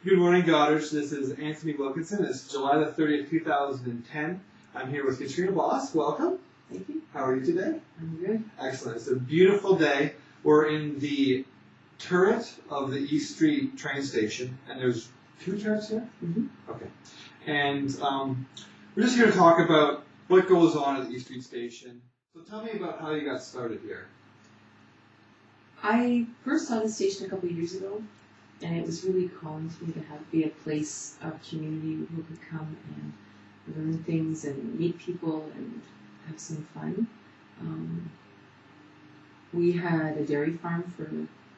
Good morning, Goderich. This is Anthony Wilkinson. It's July the 30th, 2010. I'm here with Katrina Bos. Welcome. Thank you. How are you today? I'm good. Excellent. It's a beautiful day. We're in the turret of the East Street train station, and there's two turrets here? Mm-hmm. Okay. And we're just here to talk about what goes on at the East Street station. So tell me about how you got started here. I first saw the station a couple of years ago, and it was really calling to me to be a place of community where people could come and learn things and meet people and have some fun. We had a dairy farm for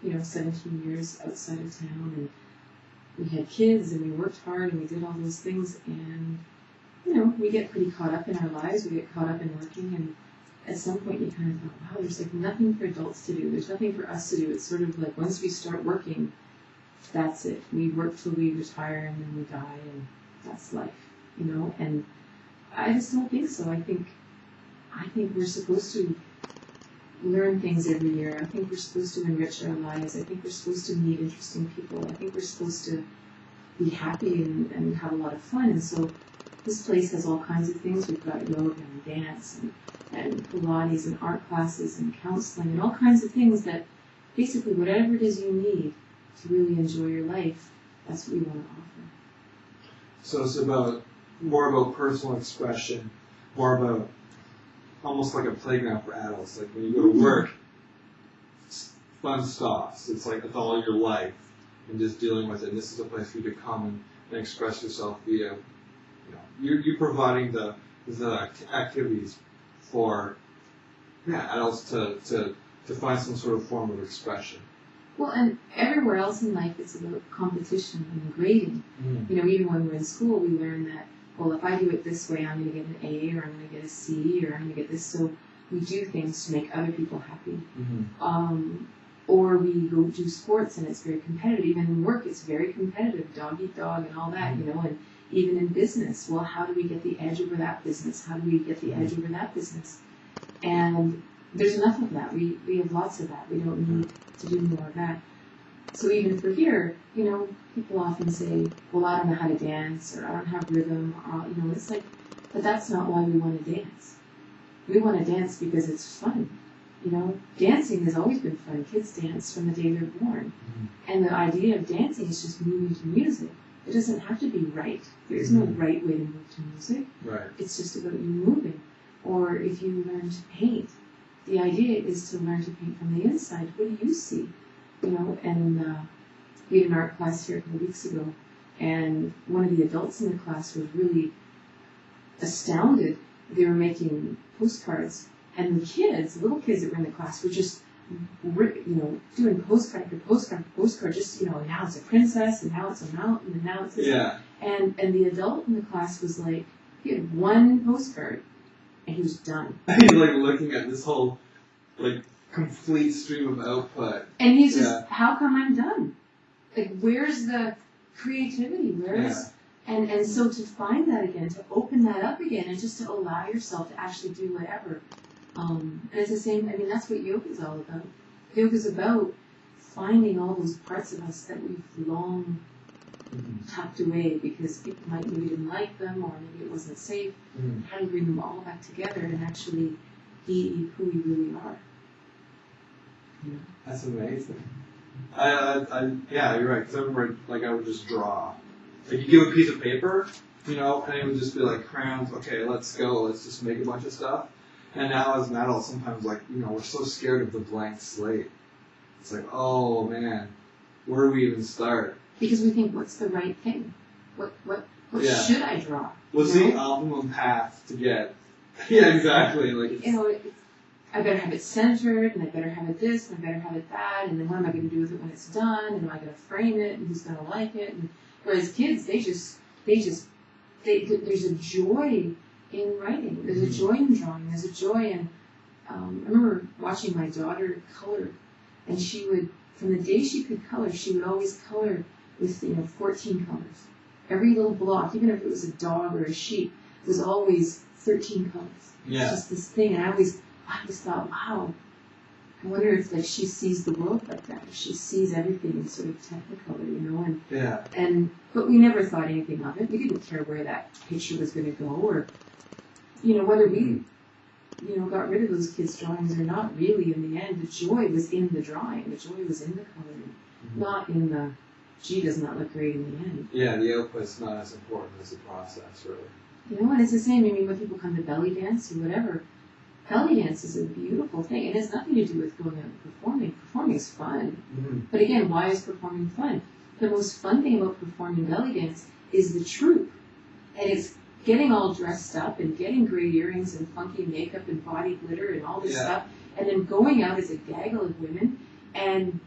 17 years outside of town, and we had kids, and we worked hard, and we did all those things, and we get pretty caught up in our lives. We get caught up in working, and at some point you kind of thought, wow, there's like nothing for adults to do. There's nothing for us to do. It's sort of like once we start working, that's it. We work till we retire, and then we die, and that's life, And I just don't think so. I think we're supposed to learn things every year. I think we're supposed to enrich our lives. I think we're supposed to meet interesting people. I think we're supposed to be happy and have a lot of fun. And so this place has all kinds of things. We've got yoga and dance and Pilates and art classes and counseling and all kinds of things that basically whatever it is you need to really enjoy your life, that's what we want to offer. So it's more about personal expression, more about almost like a playground for adults. Like when you go to work, fun stops. It's like it's all your life and just dealing with it. And this is a place for you to come and express yourself via, you're providing the activities for adults to find some sort of form of expression. Well, and everywhere else in life it's about competition and grading. Even when we're in school, we learn that, well, if I do it this way, I'm going to get an A, or I'm going to get a C, or I'm going to get this. So we do things to make other people happy. Or we go do sports, and it's very competitive. Even in work, it's very competitive, dog eat dog and all that, and even in business, well, how do we get the edge over that business? How do we get the edge over that business? And there's enough of that. We have lots of that. We don't need to do more of that. So even if we're here, people often say, well, I don't know how to dance, or I don't have rhythm, or, it's like, but that's not why we want to dance. We want to dance because it's fun. Dancing has always been fun. Kids dance from the day they're born. And the idea of dancing is just moving to music. It doesn't have to be right. There is no right way to move to music. Right. It's just about you moving. Or if you learn to paint, the idea is to learn to paint from the inside. What do you see? And we had an art class here a couple weeks ago, and one of the adults in the class was really astounded. They were making postcards, and the little kids that were in the class were just, doing postcard after postcard after postcard. Just, now it's a princess, and now it's a mountain, and now it's this. Yeah. And the adult in the class was like, he had one postcard, and he was done. He's like looking at this whole complete stream of output. And he's just, how come I'm done? Like, where's the creativity? And so to find that again, to open that up again, and just to allow yourself to actually do whatever. And it's the same, that's what yoga is all about. Yoga is about finding all those parts of us that we've long tucked away because people maybe didn't like them, or maybe it wasn't safe. How do we bring them all back together and actually be who we really are? That's amazing. Yeah, you're right. Because I remember, I would just draw. You give a piece of paper, and it would just be like crayons. Okay, let's go. Let's just make a bunch of stuff. And now as an adult, sometimes we're so scared of the blank slate. It's like, oh man, where do we even start? Because we think, what's the right thing? What should I draw? What's the optimum path to get? Yeah, exactly. I better have it centered, and I better have it this, and I better have it that, and then what am I going to do with it when it's done? And am I going to frame it? And who's going to like it? And whereas kids, there's a joy in writing. There's a joy in drawing. There's a joy in. I remember watching my daughter color, and she would, from the day she could color, she would always color with 14 colors. Every little block, even if it was a dog or a sheep, was always 13 colors. Yeah. It's just this thing, and I always thought, wow, I wonder if like she sees the world like that, if she sees everything in sort of technicolor, you know, but we never thought anything of it. We didn't care where that picture was going to go, or, you know, whether we, you know, got rid of those kids' drawings or not. Really, in the end, the joy was in the drawing. The joy was in the coloring, not in the, gee, doesn't that look great in the end? Yeah, the output's not as important as the process, really. You know, and it's the same. I mean, when people come to belly dance or whatever, belly dance is a beautiful thing. It has nothing to do with going out and performing. Performing is fun. But again, why is performing fun? The most fun thing about performing belly dance is the troupe. And it's getting all dressed up and getting great earrings and funky makeup and body glitter and all this stuff. And then going out as a gaggle of women and,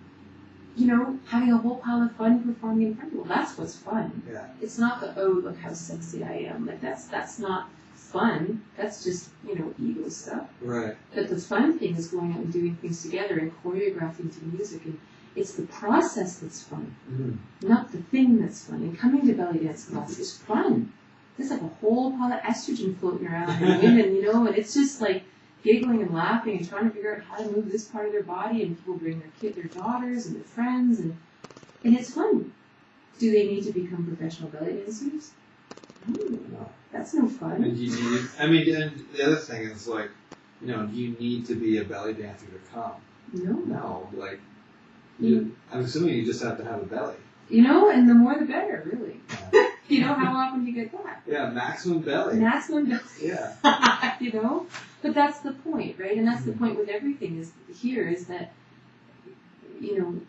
you know, having a whole pile of fun performing in front of people. That's what's fun. Yeah. It's not the, oh, look how sexy I am. Like, that's not fun. That's just, you know, ego stuff. Right. But the fun thing is going out and doing things together and choreographing to music, and it's the process that's fun, not the thing that's fun. And coming to belly dance class is fun. There's like a whole pile of estrogen floating around and women, you know, and it's just like giggling and laughing and trying to figure out how to move this part of their body, and people bring their daughters and their friends, and it's fun. Do they need to become professional belly dancers? No. That's no fun. And and the other thing is, like, you know, do you need to be a belly dancer to come? No. Like, I'm assuming you just have to have a belly. You know, and the more the better, really. You know, how often do you get that? Yeah, maximum belly. Maximum belly. Yeah. You know? But that's the point, right? And that's the point with everything is that, you know,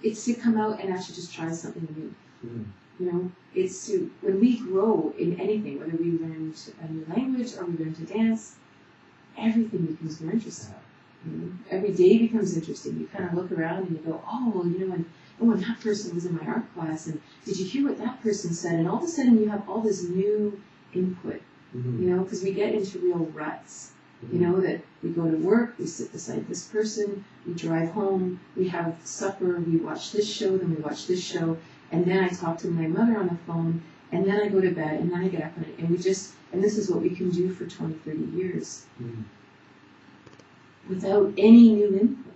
it's to come out and actually just try something new. You know, it's to, when we grow in anything, whether we learn a new language or we learn to dance, everything becomes more interesting. You know? Every day becomes interesting. You kind of look around and you go, oh, well, you know, and that person was in my art class, and did you hear what that person said? And all of a sudden you have all this new input, you know, because we get into real ruts. You know, that we go to work, we sit beside this person, we drive home, we have supper, we watch this show, then we watch this show, and then I talk to my mother on the phone, and then I go to bed, and then I get up, and we just, and this is what we can do for 20, 30 years without any new input,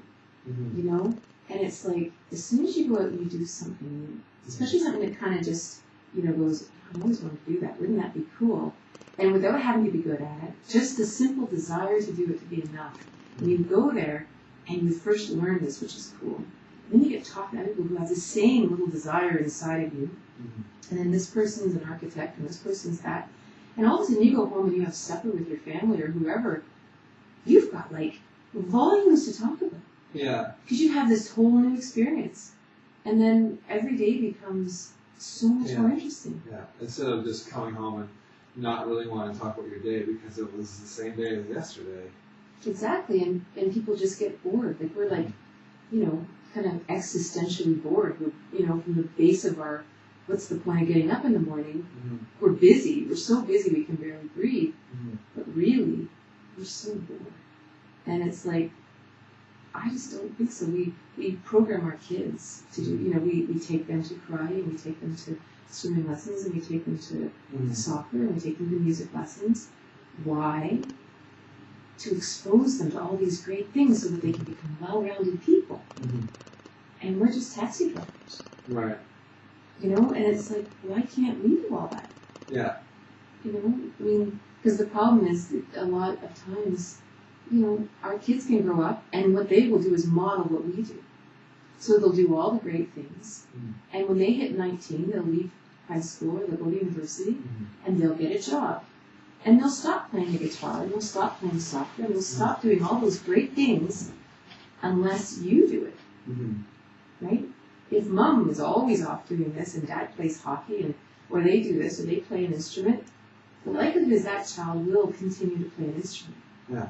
you know? And it's like, as soon as you go out and you do something new, especially something that kind of just, you know, goes, I always wanted to do that, wouldn't that be cool? And without having to be good at it, just the simple desire to do it to be enough. And you go there, and you first learn this, which is cool. And then you get talking to people who have the same little desire inside of you. And then this person's an architect, and this person's that. And all of a sudden you go home and you have supper with your family or whoever. You've got, like, volumes to talk about. Yeah. Because you have this whole new experience. And then every day becomes so much more interesting. Yeah. Instead of just coming home and not really want to talk about your day because it was the same day as yesterday. Exactly, and people just get bored. Like, we're like, you know, kind of existentially bored. We're, you know, from the base of our, what's the point of getting up in the morning? We're busy. We're so busy we can barely breathe. But really, we're so bored. And it's like, I just don't think so. We program our kids to do, you know, we take them to karate, and we take them to swimming lessons, and we take them to soccer, and we take them to music lessons. Why? To expose them to all these great things so that they can become well-rounded people. And we're just taxi drivers. Right. You know, and it's like, why can't we do all that? Yeah. You know, I mean, because the problem is that a lot of times, you know, our kids can grow up, and what they will do is model what we do. So they'll do all the great things, and when they hit 19, they'll leave high school or they'll go to university, and they'll get a job. And they'll stop playing the guitar, and they'll stop playing soccer, and they'll stop doing all those great things unless you do it. Right? If mom is always off doing this, and dad plays hockey, and or they do this, or they play an instrument, the likelihood is that child will continue to play an instrument. Yeah.